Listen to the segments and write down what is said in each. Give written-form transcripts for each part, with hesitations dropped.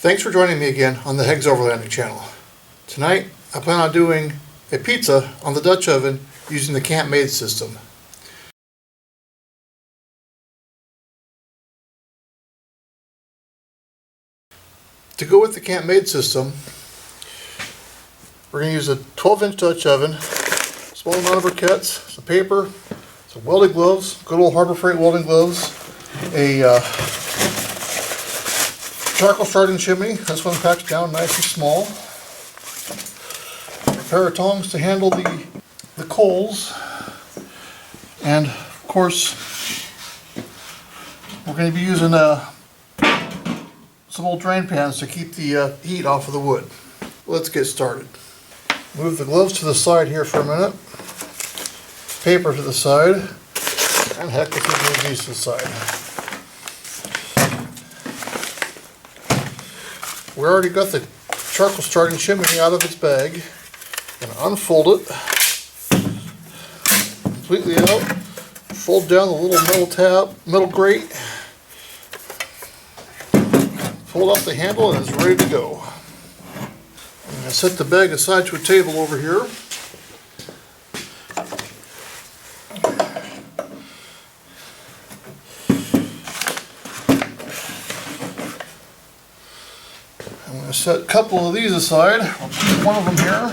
Thanks for joining me again on the Heggs Overlanding channel. Tonight I plan on doing a pizza on the Dutch oven using the Campmaid system. To go with the Campmaid system, we're going to use a 12-inch Dutch oven, small amount of briquettes, some paper, some welding gloves, good old Harbor Freight welding gloves, a charcoal starting chimney. This one packs down nice and small. A pair of tongs to handle the coals, and of course we're going to be using some old drain pans to keep the heat off of the wood. Let's get started. Move the gloves to the side here for a minute. Paper to the side. And heck, let's just move these to the side. We already got the charcoal starting chimney out of its bag. I'm going to unfold it completely out. Fold down the little metal grate. Pull off the handle and it's ready to go. I'm going to set the bag aside to a table over here. I'm going to set a couple of these aside. I'll keep one of them here.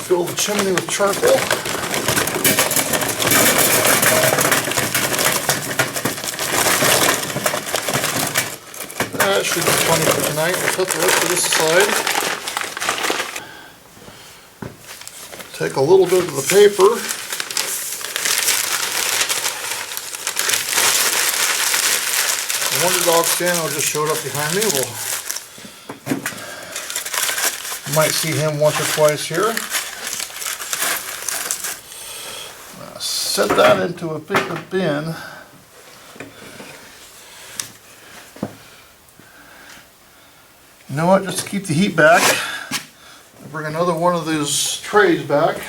Fill the chimney with charcoal. That should be plenty for tonight. We'll put the rest of this aside. Take a little bit of the paper. The Wonder Dog stand just showed up behind me. You might see him once or twice here. Set that into a paper bin. You know what, just to keep the heat back, I'll bring another one of these trays back.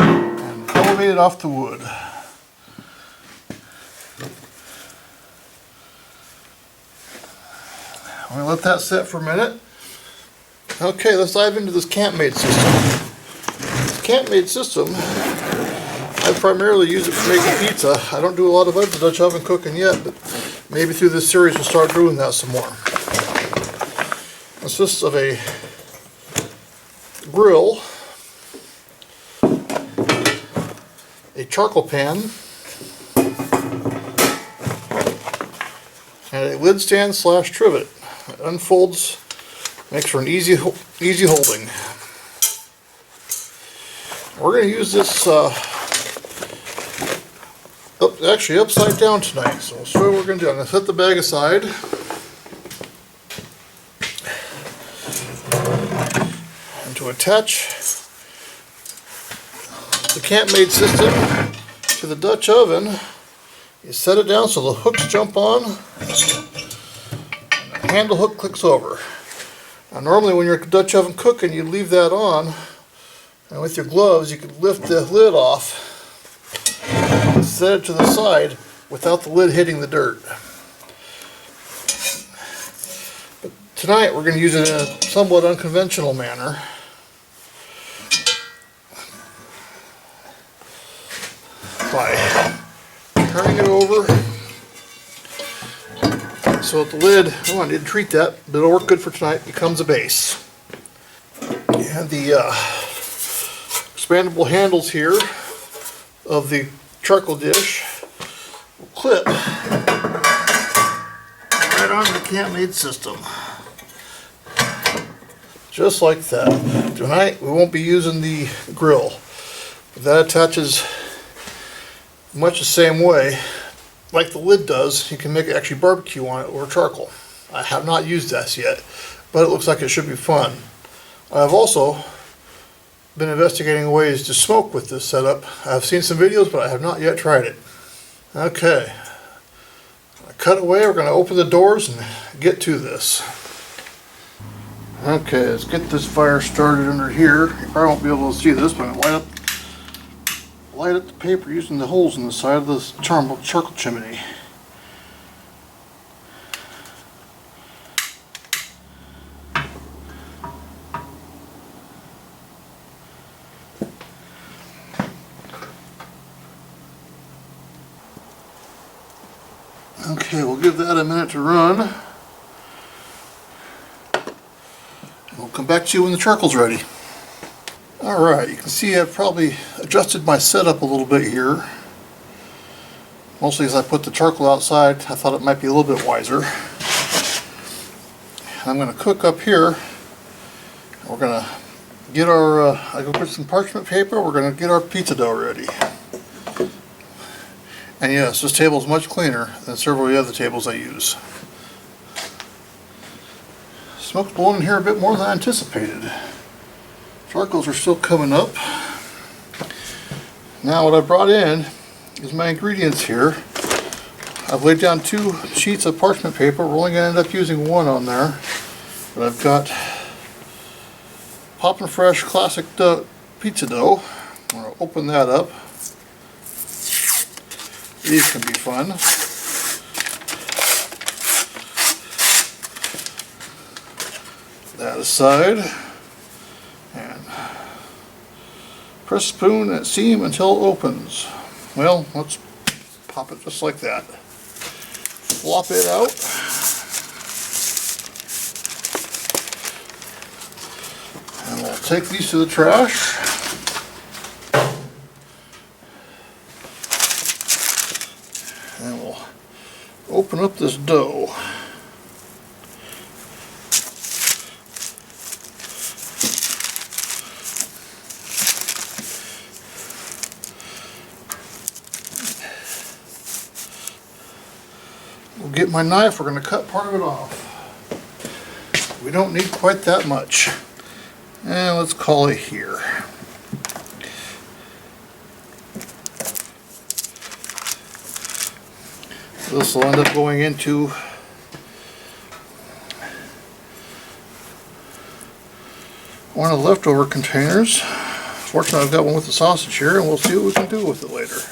And elevate it off the wood. I'm going to let that set for a minute. Okay, let's dive into this Campmaid system. This Campmaid system, I primarily use it for making pizza. I don't do a lot of other Dutch oven cooking yet, but maybe through this series we'll start doing that some more. It consists of a grill, a charcoal pan, and a lid stand / trivet. It unfolds. Makes for an easy holding. We're going to use this actually upside down tonight. So I'll show you what we're going to do. I'm going to set the bag aside. And to attach the Campmaid system to the Dutch oven, you set it down so the hooks jump on and the handle hook clicks over. Now normally when you're Dutch oven cooking, you leave that on, and with your gloves you can lift the lid off and set it to the side without the lid hitting the dirt. But tonight we're going to use it in a somewhat unconventional manner. By turning it over so that the lid, oh, I didn't treat that, but it'll work good for tonight, becomes a base. And the expandable handles here of the charcoal dish will clip right on the Campmaid system. Just like that. Tonight we won't be using the grill. That attaches much the same way. Like the lid does, you can make actually barbecue on it or charcoal. I have not used this yet, but it looks like it should be fun. I've also been investigating ways to smoke with this setup. I've seen some videos, but I have not yet tried it. Okay, I cut away, we're going to open the doors and get to this. Okay, let's get this fire started under here. You probably won't be able to see this, but I'm going to light up the paper using the holes in the side of this charcoal chimney. Okay, we'll give that a minute to run. We'll come back to you when the charcoal's ready. Alright, you can see I've probably adjusted my setup a little bit here. Mostly as I put the charcoal outside, I thought it might be a little bit wiser. I'm going to cook up here. We're going to get our, I go put some parchment paper, we're going to get our pizza dough ready. And yes, this table is much cleaner than several of the other tables I use. Smoke's blowing in here a bit more than I anticipated. Charcoals are still coming up. Now what I brought in is my ingredients here. I've laid down 2 sheets of parchment paper. We're only going to end up using 1 on there. But I've got Poppin' Fresh Classic Pizza Dough. I'm going to open that up. These can be fun. That aside, and press spoon at seam until it opens. Well, let's pop it just like that. Flop it out. And we'll take these to the trash. And we'll open up this dough. We'll get my knife, we're going to cut part of it off. We don't need quite that much. And let's call it here. This will end up going into one of the leftover containers. Fortunately, I've got one with the sausage here, and we'll see what we can do with it later.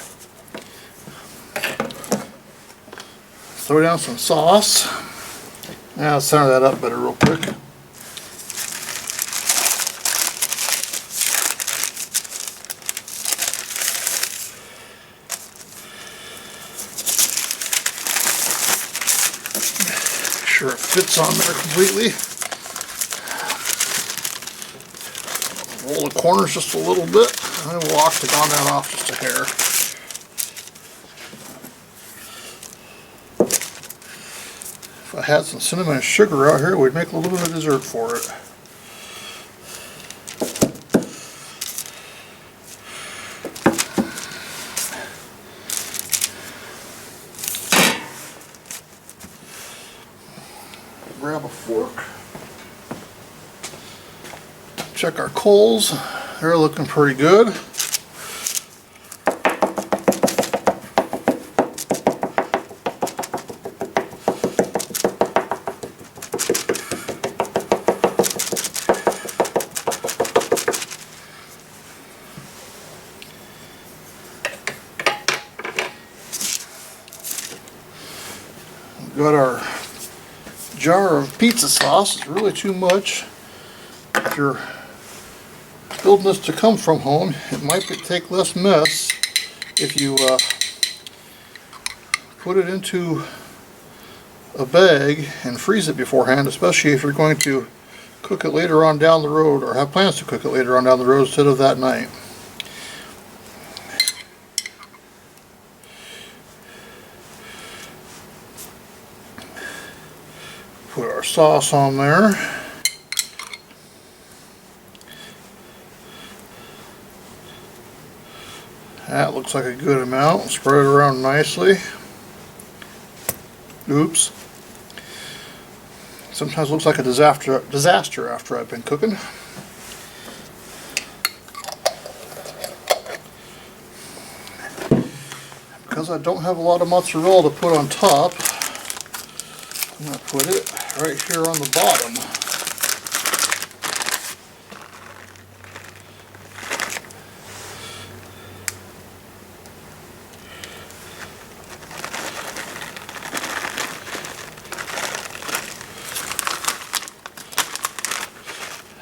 Throw down some sauce. Now center that up better real quick. Sure it fits on there completely. Roll the corners just a little bit, and then we'll octagon that off just a hair. If I had some cinnamon and sugar out here, we'd make a little bit of dessert for it. Grab a fork. Check our coals. They're looking pretty good. We've got our jar of pizza sauce. It's really too much. If you're building this to come from home, it might take less mess if you put it into a bag and freeze it beforehand, especially if you're going to cook it later on down the road, or have plans to cook it later on down the road instead of that night. Put our sauce on there. That looks like a good amount. Spread it around nicely. Oops. Sometimes it looks like a disaster after I've been cooking. Because I don't have a lot of mozzarella to put on top, I'm going to put it right here on the bottom.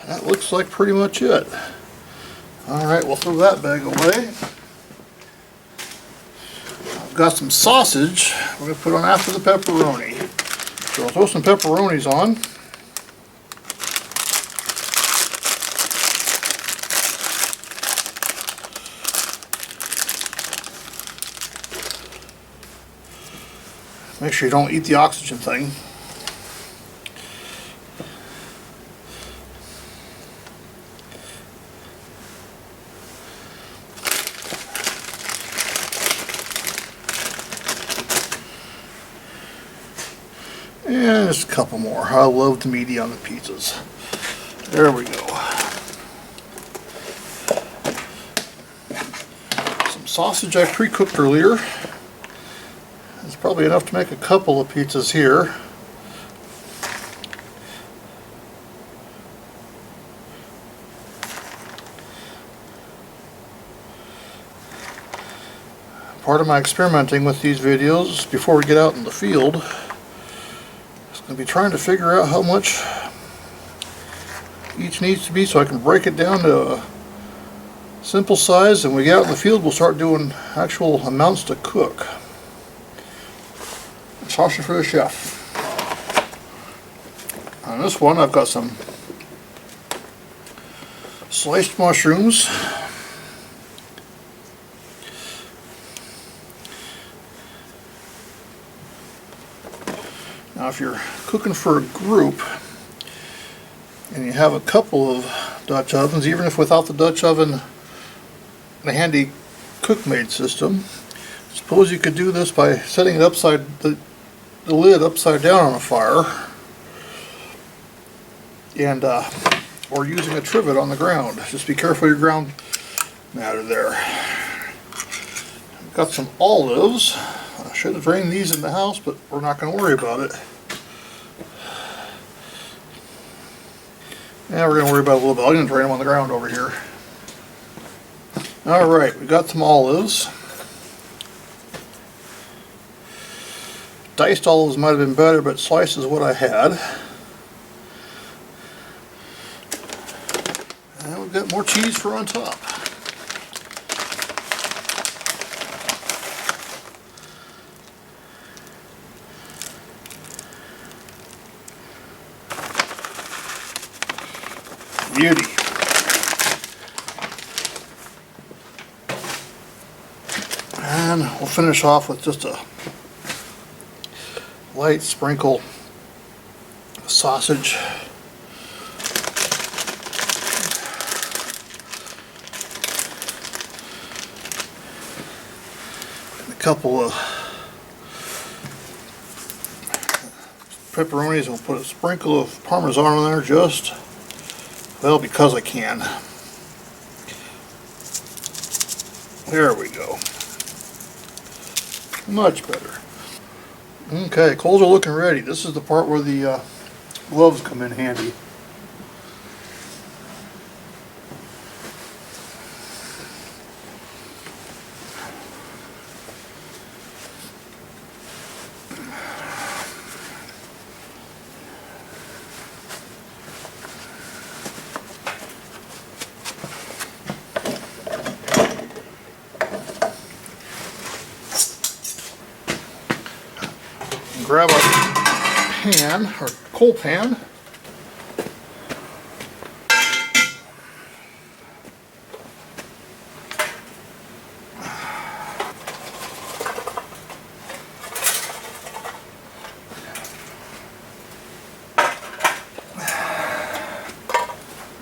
That looks like pretty much it. Alright, we'll throw that bag away. I've got some sausage we're going to put on after the pepperoni. So I'll throw some pepperonis on. Make sure you don't eat the oxygen thing. And just a couple more. I love the meaty on the pizzas. There we go. Some sausage I pre-cooked earlier. It's probably enough to make a couple of pizzas here. Part of my experimenting with these videos before we get out in the field, I'll be trying to figure out how much each needs to be so I can break it down to a simple size, and when we get out in the field we'll start doing actual amounts to cook. Sausage for the chef. On this one I've got some sliced mushrooms, now if you're cooking for a group and you have a couple of Dutch ovens, even if without the Dutch oven, the handy Campmaid system, suppose you could do this by setting it upside the lid upside down on a fire, and or using a trivet on the ground. Just be careful of your ground matter there. I've got some olives. I should have drained these in the house, but we're not going to worry about it. Yeah, we're going to worry about it a little bit. I'm going to drain them on the ground over here. Alright, we got some olives. Diced olives might have been better, but sliced is what I had. And we've got more cheese for on top. Beauty. And we'll finish off with just a light sprinkle of sausage. And a couple of pepperonis. We'll put a sprinkle of Parmesan on there, just, well, because I can. There we go. Much better. Okay, coals are looking ready. This is the part where the gloves come in handy. Grab a pan, or coal pan.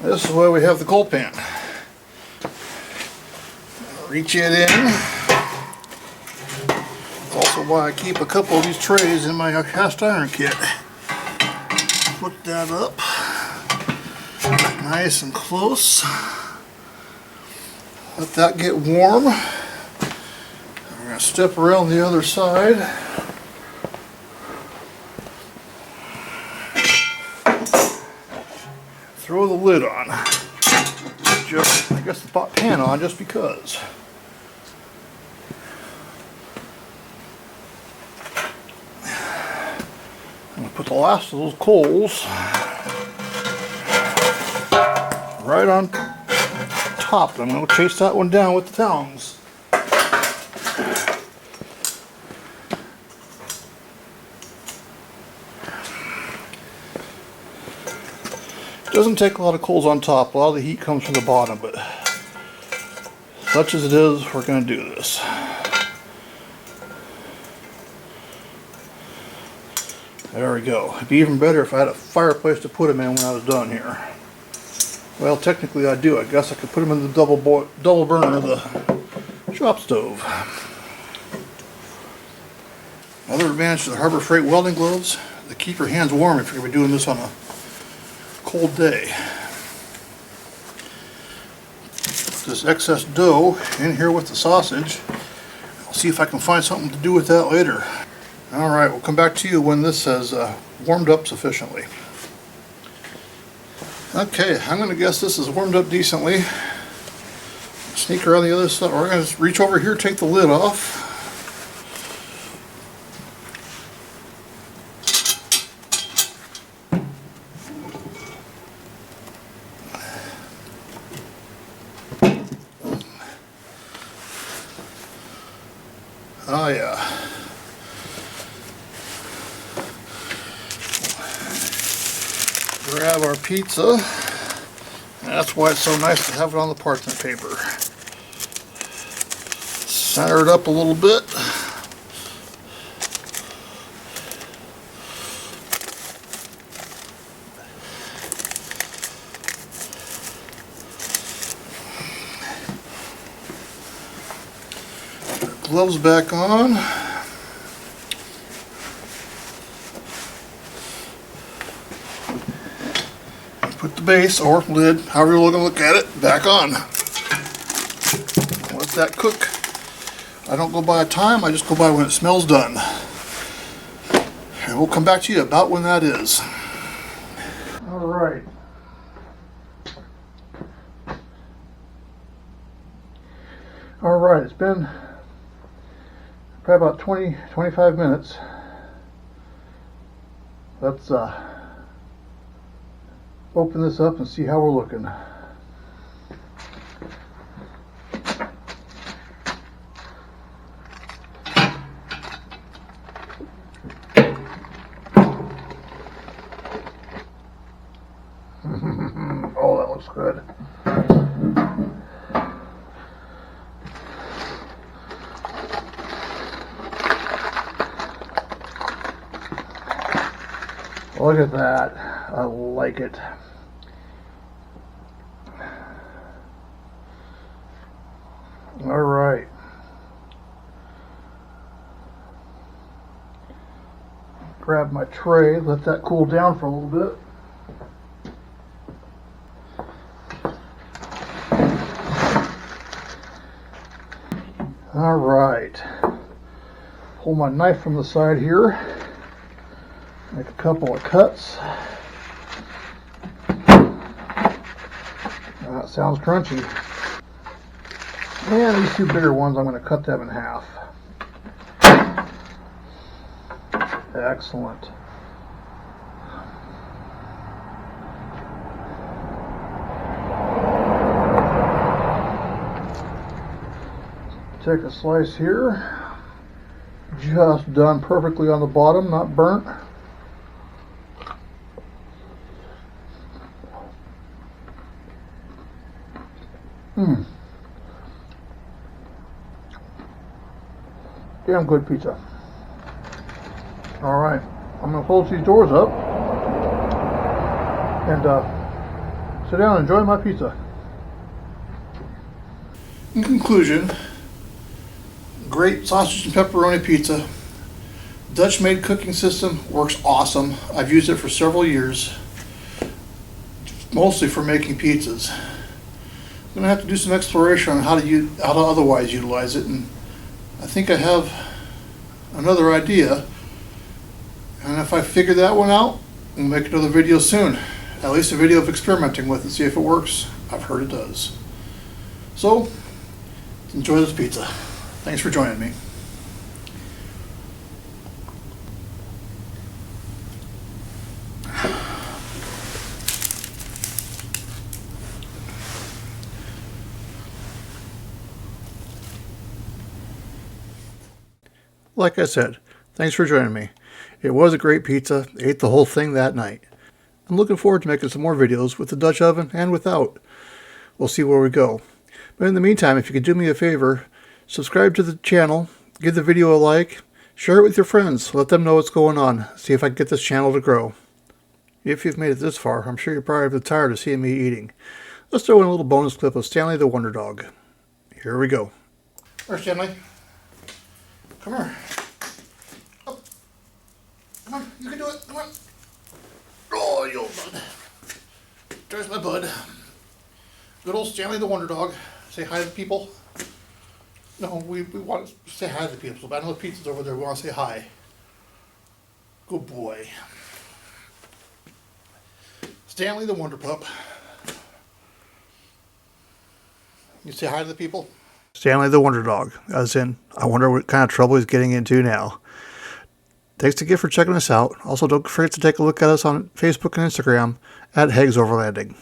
This is where we have the coal pan. Reach it in. Why I keep a couple of these trays in my cast iron kit. Put that up nice and close. Let that get warm. We're going to step around the other side. throw the lid on. Just, I guess the pot pan on just because. I'm going to put the last of those coals right on top. I'm going to chase that one down with the tongs. It doesn't take a lot of coals on top. A lot of the heat comes from the bottom, but such as it is, we're going to do this. There we go. It'd be even better if I had a fireplace to put them in when I was done here. Well, technically I do. I guess I could put them in the double burner of the shop stove. Another advantage to the Harbor Freight welding gloves, they keep your hands warm if you're going to be doing this on a cold day. Put this excess dough in here with the sausage. I'll see if I can find something to do with that later. Alright, we'll come back to you when this has warmed up sufficiently. Okay, I'm going to guess this is warmed up decently. Sneak around the other side. We're going to reach over here, take the lid off. Oh yeah. Grab our pizza. That's why it's so nice to have it on the parchment paper. Center it up a little bit. Gloves back on. Put the base or lid, however you're going to look at it, back on. Let that cook. I don't go by a time, I just go by when it smells done. And we'll come back to you about when that is. Alright. Alright, it's been probably about 20-25 minutes. Let's open this up and see how we're looking. Oh, that looks good. Look at that. I like it. All right. Grab my tray, let that cool down for a little bit. All right. Pull my knife from the side here. Make a couple of cuts. That sounds crunchy. And these two bigger ones, I'm going to cut them in half. Excellent. Take a slice here. Just done perfectly on the bottom, not burnt. Damn good pizza. Alright, I'm going to close these doors up and sit down and enjoy my pizza. In conclusion, great sausage and pepperoni pizza. Dutch made cooking system works awesome. I've used it for several years, mostly for making pizzas. I'm going to have to do some exploration on how to otherwise utilize it, and I think I have another idea, and if I figure that one out, we'll make another video soon. at least a video of experimenting with and see if it works. I've heard it does. So, enjoy this pizza. Thanks for joining me. Like I said, thanks for joining me. It was a great pizza. Ate the whole thing that night. I'm looking forward to making some more videos with the Dutch oven and without. We'll see where we go. But in the meantime, if you could do me a favor, subscribe to the channel, give the video a like, share it with your friends, let them know what's going on, see if I can get this channel to grow. If you've made it this far, I'm sure you're probably tired of seeing me eating. Let's throw in a little bonus clip of Stanley the Wonder Dog. Here we go. Where's Stanley? Come here. Up. Come on, you can do it. Come on. Oh, you old bud. There's my bud. Good old Stanley the Wonder Dog. Say hi to people. No, we want to say hi to people. But I know the pizza's over there. We want to say hi. Good boy. Stanley the Wonder Pup. You say hi to the people? Stanley the Wonder Dog, as in, I wonder what kind of trouble he's getting into now. Thanks again for checking us out. Also, don't forget to take a look at us on Facebook and Instagram at Hags Overlanding.